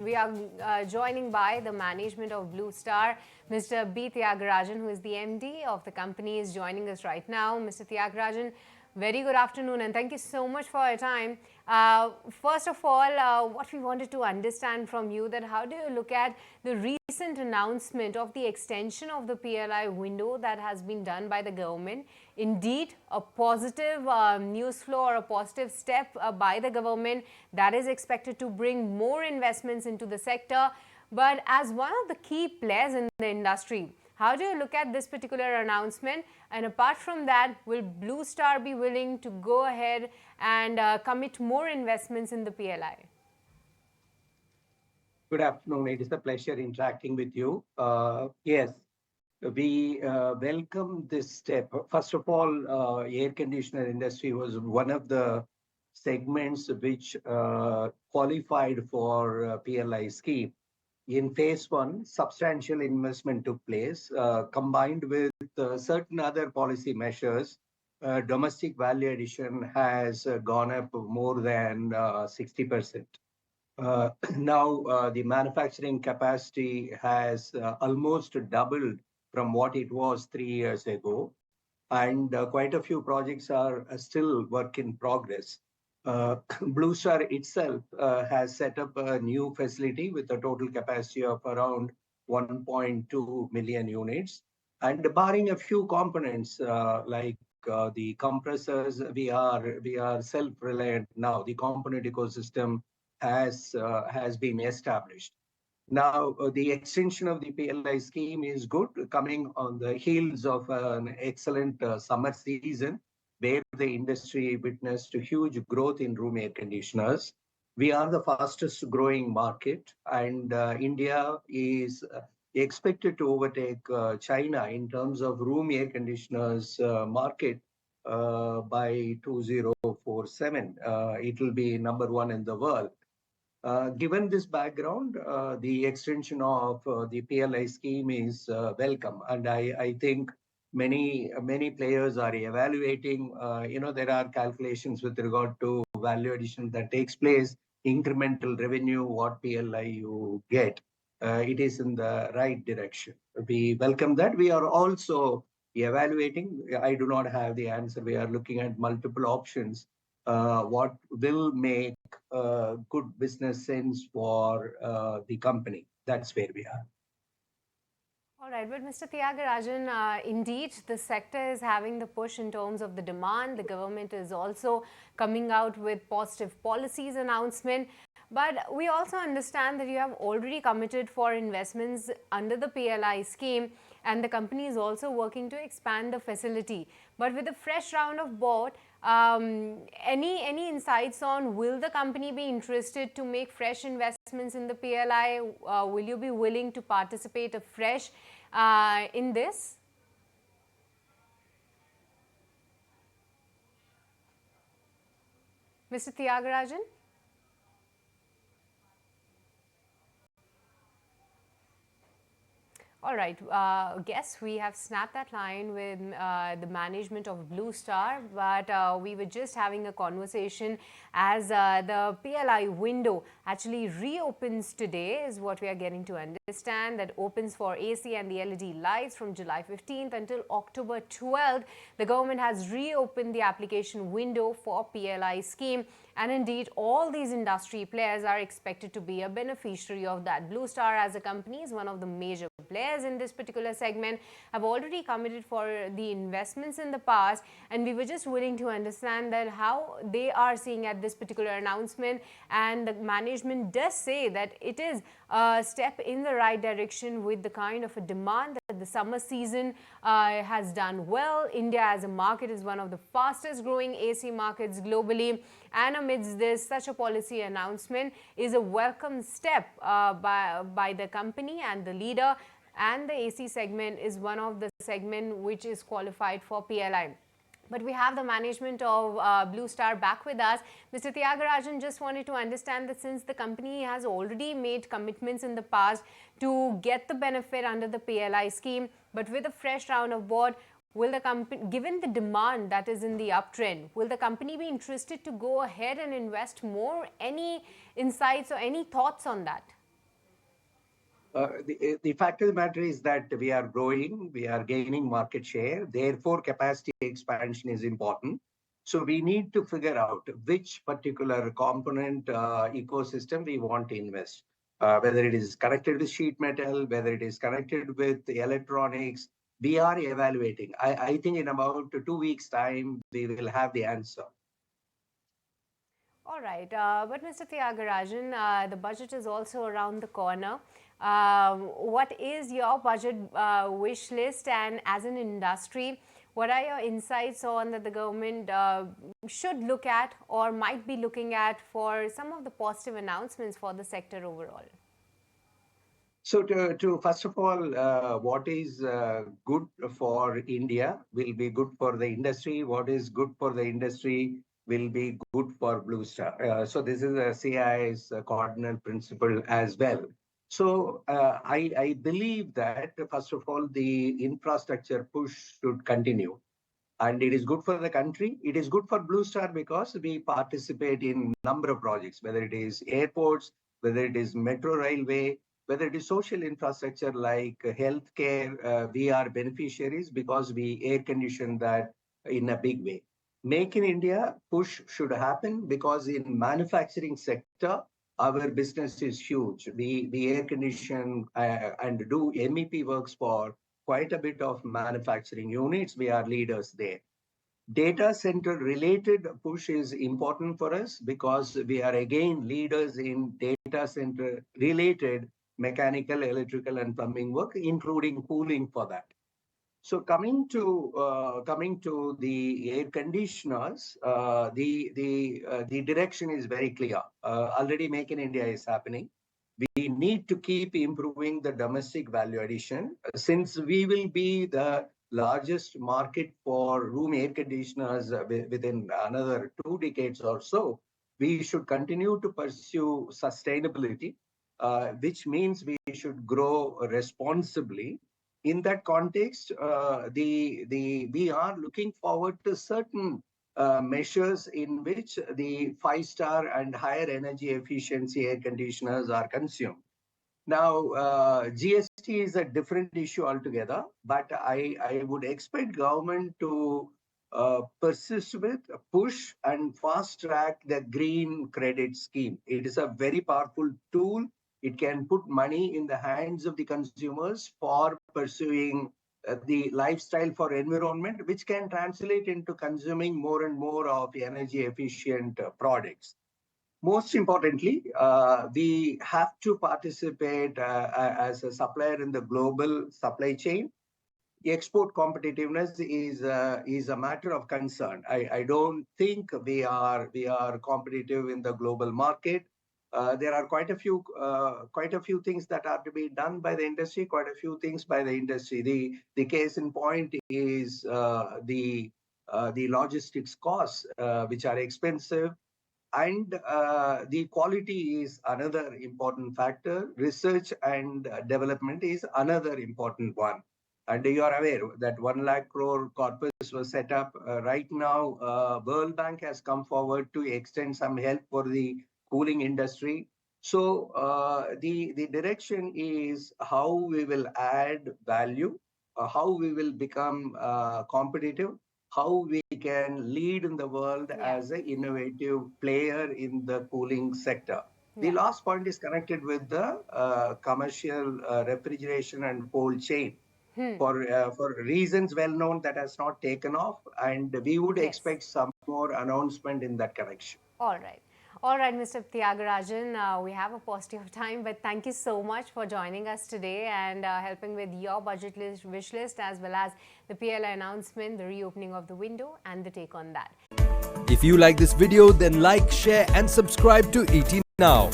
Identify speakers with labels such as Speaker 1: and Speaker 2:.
Speaker 1: We are joining by the management of Blue Star. Mr. B. Tyagarajan, who is the MD of the company, is joining us right now. Mr. Tyagarajan, very good afternoon and thank you so much for your time. First of all, what we wanted to understand from you, that how do you look at the recent announcement of the extension of the PLI window that has been done by the government? Indeed, a positive news flow or a positive step by the government that is expected to bring more investments into the sector. But as one of the key players in the industry, how do you look at this particular announcement? And apart from that, will Blue Star be willing to go ahead and commit more investments in the PLI?
Speaker 2: Good afternoon. It is a pleasure interacting with you. Yes, we welcome this step. First of all, air conditioner industry was one of the segments which qualified for PLI scheme. In phase one, substantial investment took place, combined with certain other policy measures. Domestic value addition has gone up more than 60%. Now, the manufacturing capacity has almost doubled from what it was 3 years ago. And quite a few projects are still work in progress. Blue Star itself has set up a new facility with a total capacity of around 1.2 million units. And barring a few components like the compressors, we are self-reliant now. The component ecosystem has been established. Now, the extension of the PLI scheme is good, coming on the heels of an excellent summer season, where the industry witnessed a huge growth in room air conditioners. We are the fastest growing market, and India is expected to overtake China in terms of room air conditioners market by 2047. It will be number one in the world. Given this background, the extension of the PLI scheme is welcome, and I think many players are evaluating. There are calculations with regard to value addition that takes place, incremental revenue, what PLI you get. It is in the right direction. We welcome that. We are also evaluating. I do not have the answer. We are looking at multiple options. What will make good business sense for the company. That's where we are.
Speaker 1: All right, but Mr. Tyagarajan, indeed, the sector is having the push in terms of the demand. The government is also coming out with positive policies announcement. But we also understand that you have already committed for investments under the PLI scheme, and the company is also working to expand the facility. But with a fresh round of board, any insights on, will the company be interested to make fresh investments in the PLI? Will you be willing to participate afresh in this? Mr. Tyagarajan? All right, guess we have snapped that line with the management of Blue Star, but we were just having a conversation as the PLI window actually reopens today, is what we are getting to understand, that opens for AC and the LED lights from July 15th until October 12th. The government has reopened the application window for PLI scheme. And indeed, all these industry players are expected to be a beneficiary of that. Blue Star as a company is one of the major players in this particular segment, have already committed for the investments in the past, and we were just willing to understand that how they are seeing at this particular announcement. And the management does say that it is a step in the right direction with the kind of a demand that the summer season has done well. India as a market is one of the fastest growing AC markets globally, and amidst this, such a policy announcement is a welcome step by the company and the leader. And the AC segment is one of the segment which is qualified for PLI. But we have the management of Blue Star back with us. Mr. Tyagarajan, just wanted to understand that since the company has already made commitments in the past to get the benefit under the PLI scheme, but with a fresh round of board, will the company, given the demand that is in the uptrend, will the company be interested to go ahead and invest more? Any insights or any thoughts on that?
Speaker 2: The fact of the matter is that we are growing, we are gaining market share. Therefore, capacity expansion is important. So we need to figure out which particular component ecosystem we want to invest. Whether it is connected with sheet metal, whether it is connected with electronics, we are evaluating. I think in about 2 weeks' time, we will have the answer.
Speaker 1: All right, but Mr. Tyagarajan, the budget is also around the corner. What is your budget wish list, and as an industry, what are your insights on that the government should look at or might be looking at for some of the positive announcements for the sector overall?
Speaker 2: So, to first of all, what is good for India will be good for the industry. What is good for the industry will be good for Blue Star. So, this is a CI's cardinal principle as well. So, I believe that first of all, the infrastructure push should continue, and it is good for the country. It is good for Blue Star because we participate in number of projects, whether it is airports, whether it is metro railway, whether it is social infrastructure like healthcare. We are beneficiaries because we air condition that in a big way. Make in India push should happen because in manufacturing sector, our business is huge. We air condition and do MEP works for quite a bit of manufacturing units. We are leaders there. Data center related push is important for us because we are again leaders in data center related mechanical, electrical, and plumbing work, including cooling for that. So coming to the air conditioners, the direction is very clear. Already Make in India is happening. We need to keep improving the domestic value addition. Since we will be the largest market for room air conditioners within another 2 decades or so, we should continue to pursue sustainability, which means we should grow responsibly. In that context, we are looking forward to certain measures in which the 5-star and higher energy efficiency air conditioners are consumed. Now, GST is a different issue altogether, but I would expect government to persist with, push, and fast track the green credit scheme. It is a very powerful tool. It can put money in the hands of the consumers for pursuing the lifestyle for environment, which can translate into consuming more and more of energy efficient products. Most importantly, we have to participate as a supplier in the global supply chain. Export competitiveness is a matter of concern. I don't think we are competitive in the global market. There are quite a few things that are to be done by the industry. Quite a few things by the industry. The case in point is the logistics costs, which are expensive. And the quality is another important factor. Research and development is another important one. And you are aware that 1 lakh crore corpus was set up. Right now, World Bank has come forward to extend some help for the cooling industry. So the direction is how we will add value, how we will become competitive, how we can lead in the world as an innovative player in the cooling sector. The last point is connected with the commercial refrigeration and cold chain. For reasons well known, that has not taken off, and we would expect some more announcement in that connection.
Speaker 1: All right. All right, Mr. Tyagarajan, we have a paucity of time, but thank you so much for joining us today and helping with your budget list, wish list, as well as the PLI announcement, the reopening of the window, and the take on that.
Speaker 3: If you like this video, then like, share, and subscribe to ET Now.